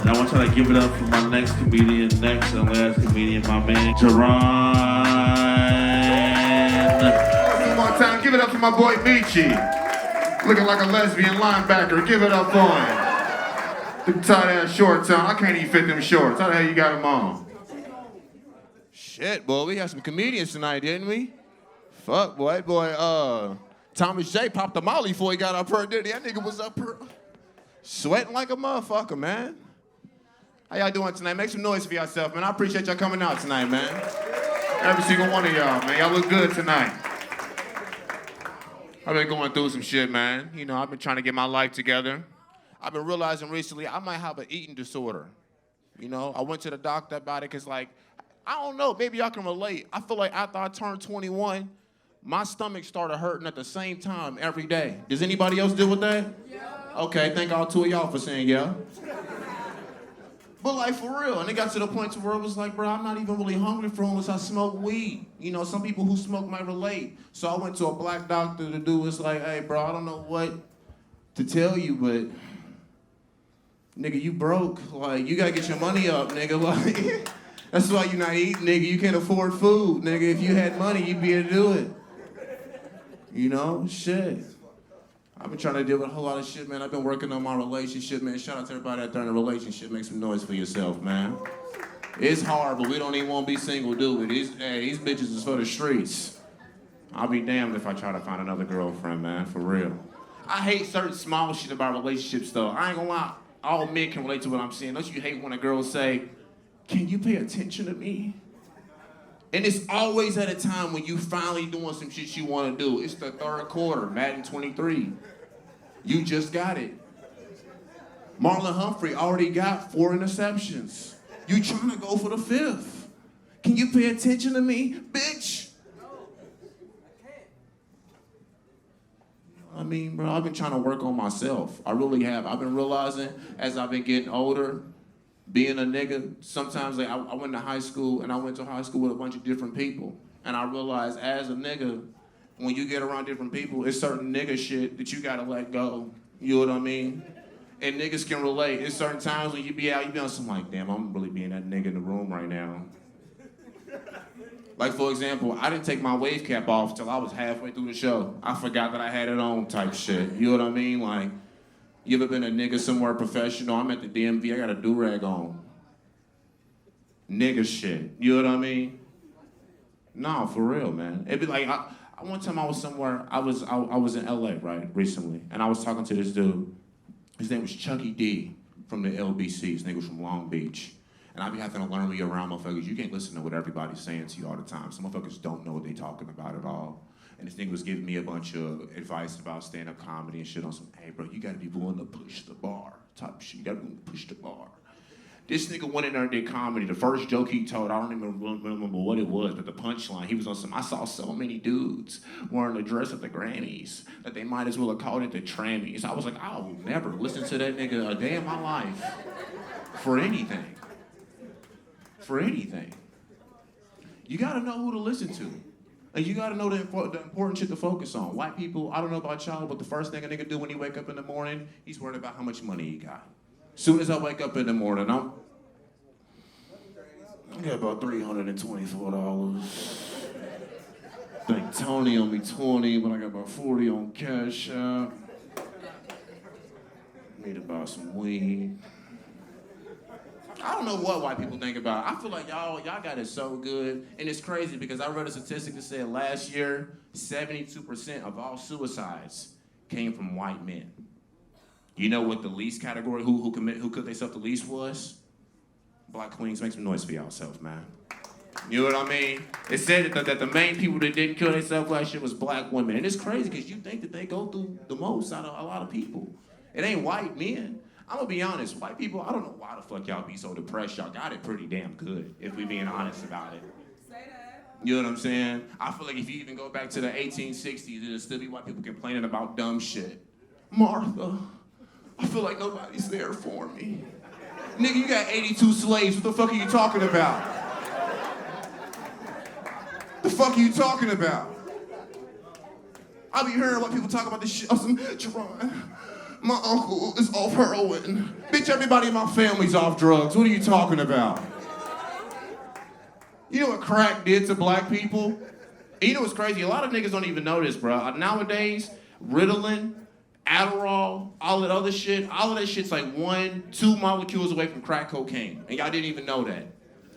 And I want y'all to give it up for my next and last comedian, my man, Geron. One more time, give it up for my boy Michi. Looking like a lesbian linebacker, give it up for him. Them tight ass shorts on, I can't even fit them shorts. How the hell you got them on? Shit, boy, we had some comedians tonight, didn't we? Fuck, boy, Thomas J popped the molly before he got up here, didn't he? That nigga was up here sweating like a motherfucker, man. How y'all doing tonight? Make some noise for yourself, man. I appreciate y'all coming out tonight, man. Every single one of y'all, man. Y'all look good tonight. I've been going through some shit, man. You know, I've been trying to get my life together. I've been realizing recently I might have an eating disorder. You know, I went to the doctor about it because, like, I don't know, maybe y'all can relate. I feel like after I turned 21, my stomach started hurting at the same time every day. Does anybody else deal with that? Yeah. Okay, thank all two of y'all for saying yeah. But like, for real, and it got to the point to where it was like, bro, I'm not even really hungry for unless I smoke weed. You know, some people who smoke might relate. So I went to a black doctor. The dude was like, hey, bro, I don't know what to tell you, but nigga, you broke. Like, you gotta get your money up, nigga. Like, that's why you not eating, nigga. You can't afford food, nigga. If you had money, you'd be able to do it. You know, shit. I've been trying to deal with a whole lot of shit, man. I've been working on my relationship, man. Shout out to everybody out there in a relationship. Make some noise for yourself, man. It's hard, but we don't even want to be single, do we? These bitches is for the streets. I'll be damned if I try to find another girlfriend, man, for real. I hate certain small shit about relationships, though. I ain't gonna lie. All men can relate to what I'm saying. Don't you hate when a girl say, can you pay attention to me? And it's always at a time when you finally doing some shit you want to do. It's the third quarter, Madden 23. You just got it. Marlon Humphrey already got 4 interceptions. You trying to go for the 5th. Can you pay attention to me, bitch? I mean, bro, I've been trying to work on myself. I really have. I've been realizing as I've been getting older, being a nigga, sometimes like, I went to high school and I went to high school with a bunch of different people. And I realized as a nigga, when you get around different people, it's certain nigga shit that you gotta let go. You know what I mean? And niggas can relate. It's certain times when you be out, you be on something like, damn, I'm really being that nigga in the room right now. Like, for example, I didn't take my wave cap off till I was halfway through the show. I forgot that I had it on type shit. You know what I mean? Like, you ever been a nigga somewhere professional? I'm at the DMV, I got a do-rag on. Nigga shit. You know what I mean? No, for real, man. It'd be like, one time I was somewhere, I was in LA, right, recently, and I was talking to this dude. His name was Chucky D from the LBC. His nigga was from Long Beach. And I be having to learn when you're around motherfuckers. You can't listen to what everybody's saying to you all the time. Some motherfuckers don't know what they talking about at all. And this nigga was giving me a bunch of advice about stand-up comedy and shit on some, hey, bro, you gotta be willing to push the bar type shit. You gotta be willing to push the bar. This nigga went in there and did comedy. The first joke he told, I don't even remember what it was, but the punchline, he was on some, I saw so many dudes wearing a dress at the Grammys that they might as well have called it the Trammys. I was like, I will never listen to that nigga a day in my life for anything. For anything. You gotta know who to listen to. And you gotta know the important shit to focus on. White people, I don't know about y'all, but the first thing a nigga do when he wake up in the morning, he's worried about how much money he got. Soon as I wake up in the morning, I got about $324. I think Tony owe me 20, but I got about 40 on Cash App. Need to buy some weed. I don't know what white people think about it. I feel like y'all got it so good. And it's crazy because I read a statistic that said last year, 72% of all suicides came from white men. You know what the least category, who killed themselves the least was? Black queens. Make some noise for yourself, man. You know what I mean? It said that the main people that didn't kill themselves last year was black women. And it's crazy because you think that they go through the most out of a lot of people. It ain't white men. I'm gonna be honest, white people, I don't know why the fuck y'all be so depressed. Y'all got it pretty damn good, if we being honest about it. Say that. You know what I'm saying? I feel like if you even go back to the 1860s, there'll still be white people complaining about dumb shit. Martha, I feel like nobody's there for me. Nigga, you got 82 slaves. What the fuck are you talking about? The fuck are you talking about? I be hearing white people talk about this shit. I'm some, Geron, My uncle is off heroin. Bitch, everybody in my family's off drugs. What are you talking about? You know what crack did to black people? And you know what's crazy? A lot of niggas don't even know this, bro. Nowadays, Ritalin, Adderall, all that other shit, all of that shit's like 1-2 molecules away from crack cocaine. And y'all didn't even know that.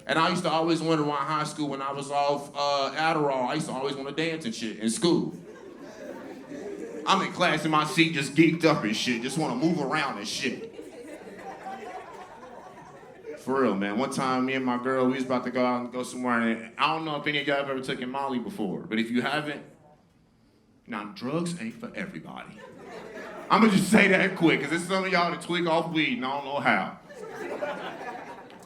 And I used to always wonder why in high school when I was off Adderall, I used to always want to dance and shit in school. I'm in class in my seat just geeked up and shit, just want to move around and shit. For real, man. One time, me and my girl, we was about to go out and go somewhere, and I don't know if any of y'all have ever taken Molly before, but if you haven't, now drugs ain't for everybody. I'm gonna just say that quick, because there's some of y'all that tweak off weed and I don't know how.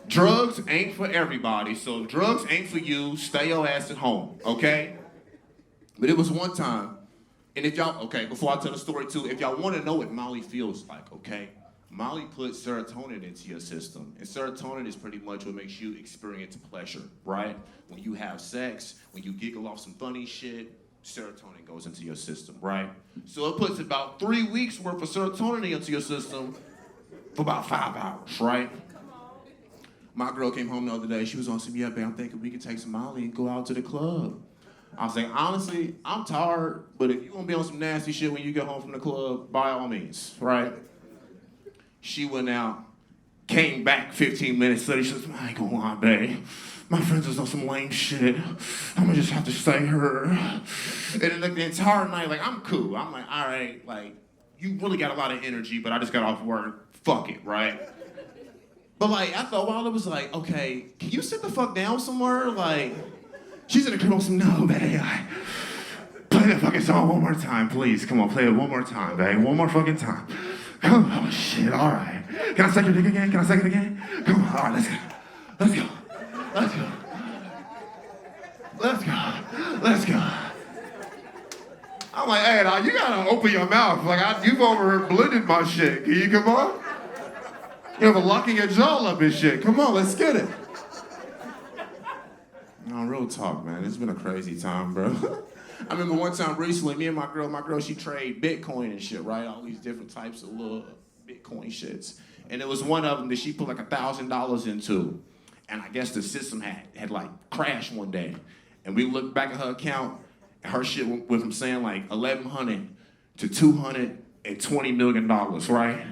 Drugs ain't for everybody, so if drugs ain't for you, stay your ass at home, okay? But it was one time, and if y'all, okay, before I tell the story too, if y'all want to know what Molly feels like, okay? Molly puts serotonin into your system, and serotonin is pretty much what makes you experience pleasure, right? When you have sex, when you giggle off some funny shit, serotonin goes into your system, right? So it puts about 3 weeks worth of serotonin into your system for about 5 hours, right? My girl came home the other day, she was on some, yeah, babe, I'm thinking we could take some Molly and go out to the club. I was like, honestly, I'm tired, but if you want to be on some nasty shit when you get home from the club, by all means, right? She went out, came back 15 minutes later, she says, I ain't gonna lie, babe. My friends was on some lame shit. I'm gonna just have to stay her. And then like the entire night, like, I'm cool. I'm like, all right, like, you really got a lot of energy, but I just got off work. Fuck it, right? But like, after a while, it was like, okay, can you sit the fuck down somewhere? Like, she's in the crib on some, no, babe, play that fucking song one more time, please. Come on, play it one more time, babe. One more fucking time. Come on, oh shit, all right. Can I suck your dick again? Can I suck it again? Come on, all right, let's go. Let's go. Let's go. Let's go. Let's go. I'm like, hey, now you gotta open your mouth. Like, you've over here blended my shit. Can you come on? You have a locking your jaw up and shit. Come on, let's get it. No, real talk, man. It's been a crazy time, bro. I remember one time recently, me and my girl, she trade Bitcoin and shit, right? All these different types of little Bitcoin shits. And it was one of them that she put like $1,000 into. And I guess the system had like crashed one day. And we looked back at her account, and her shit went from saying like 1,100 to $220 million, right?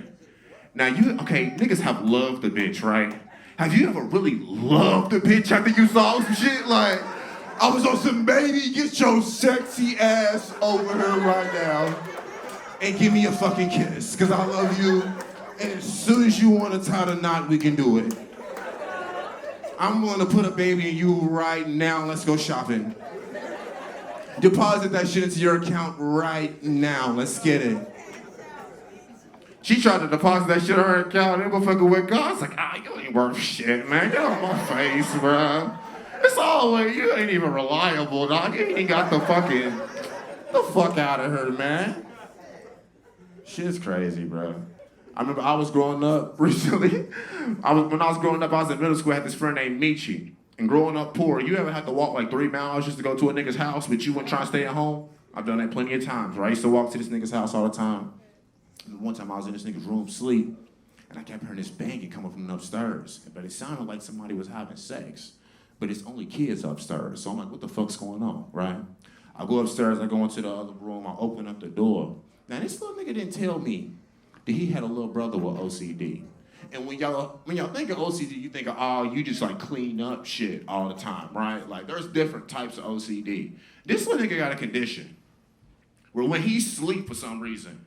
Now niggas have loved the bitch, right? Have you ever really loved the bitch after you saw some shit? Like, I was on some, baby, get your sexy ass over here right now and give me a fucking kiss, because I love you. And as soon as you want to tie the knot, we can do it. I'm willing to put a baby in you right now. Let's go shopping. Deposit that shit into your account right now. Let's get it. She tried to deposit that shit in her account, and that motherfucker went gone. I was like, you ain't worth shit, man. Get off my face, bro. It's all like, you ain't even reliable, dog. You ain't got the fuck out of her, man. Shit's crazy, bro. I remember I was growing up recently. When I was growing up, I was in middle school. I had this friend named Michi. And growing up poor, you ever had to walk like 3 miles just to go to a nigga's house, but you wouldn't try to stay at home? I've done that plenty of times, right? I used to walk to this nigga's house all the time. And one time I was in this nigga's room sleep, and I kept hearing this banging coming from upstairs. But it sounded like somebody was having sex. But it's only kids upstairs. So I'm like, what the fuck's going on, right? I go upstairs, I go into the other room, I open up the door. Now this little nigga didn't tell me that he had a little brother with OCD. And when y'all think of OCD, you think of, you just like clean up shit all the time, right? Like there's different types of OCD. This little nigga got a condition where when he sleep for some reason,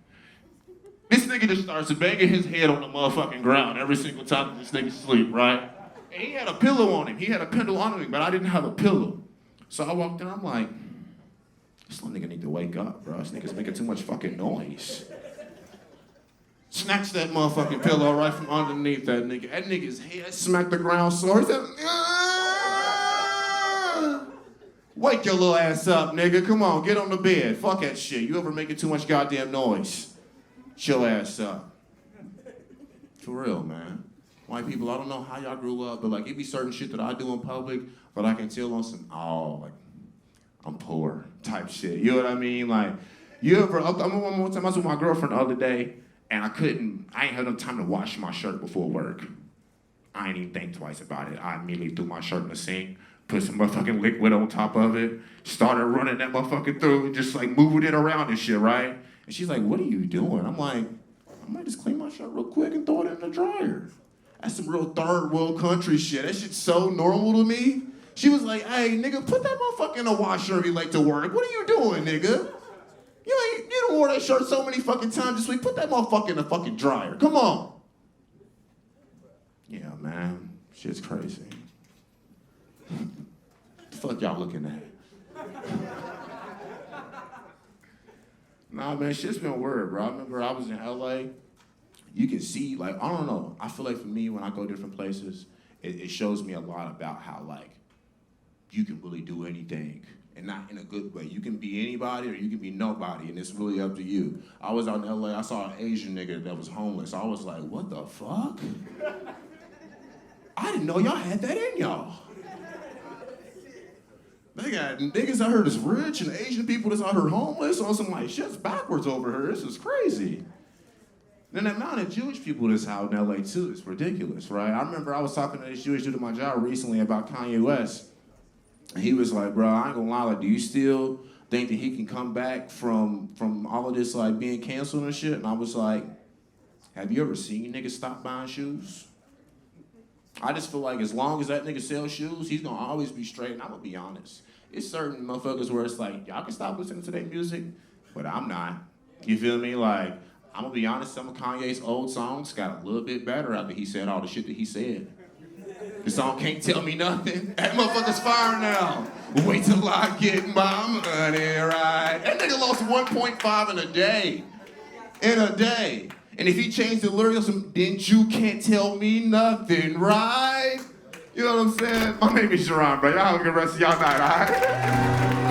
this nigga just starts banging his head on the motherfucking ground every single time this nigga sleep, right? And he had a pillow on him. He had a pillow on him, but I didn't have a pillow. So I walked in, I'm like, this little nigga need to wake up, bro. This nigga's making too much fucking noise. Snatched that motherfucking pillow right from underneath that nigga. That nigga's head smacked the ground so he said, wake your little ass up, nigga. Come on, get on the bed. Fuck that shit. You ever making too much goddamn noise? Chill ass up. For real, man. White people, I don't know how y'all grew up, but like it be certain shit that I do in public, but I can tell on some, like, I'm poor type shit. You know what I mean? Like, you ever, I remember one time I was with my girlfriend the other day, And I ain't had no time to wash my shirt before work. I ain't even think twice about it. I immediately threw my shirt in the sink, put some motherfucking liquid on top of it, started running that motherfucker through, and just like moving it around and shit, right? And she's like, what are you doing? I'm like, I might just clean my shirt real quick and throw it in the dryer. That's some real third world country shit. That shit's so normal to me. She was like, hey, nigga, put that motherfucker in a washer if you like to work. What are you doing, nigga? You done wore that shirt so many fucking times this week. Put that motherfucker in the fucking dryer. Come on. Yeah, man. Shit's crazy. The fuck y'all looking at? Nah, man, shit's been weird, bro. I remember I was in LA. You can see, like, I don't know. I feel like for me, when I go different places, it shows me a lot about how, like, you can really do anything. And not in a good way. You can be anybody or you can be nobody, and it's really up to you. I was out in LA, I saw an Asian nigga that was homeless. I was like, what the fuck? I didn't know y'all had that in y'all. They got niggas out here that's rich and Asian people that's out here homeless on some like shit's backwards over here. This is crazy. Then the amount of Jewish people that's out in LA too is ridiculous, right? I remember I was talking to this Jewish dude at my job recently about Kanye West. And he was like, bro, I ain't gonna lie, like, do you still think that he can come back from all of this like being canceled and shit? And I was like, have you ever seen niggas stop buying shoes? I just feel like as long as that nigga sells shoes, he's gonna always be straight. And I'm gonna be honest, it's certain motherfuckers where it's like, y'all can stop listening to their music, but I'm not. You feel me? Like, I'm gonna be honest, some of Kanye's old songs got a little bit better after he said all the shit that he said. The song Can't Tell Me Nothing. That motherfucker's fire now. Wait till I get my money right. That nigga lost 1.5 in a day. In a day. And if he changed the lyrics, then you can't tell me nothing, right? You know what I'm saying? My name is Geron, bro. Y'all have a good rest of y'all night, all right?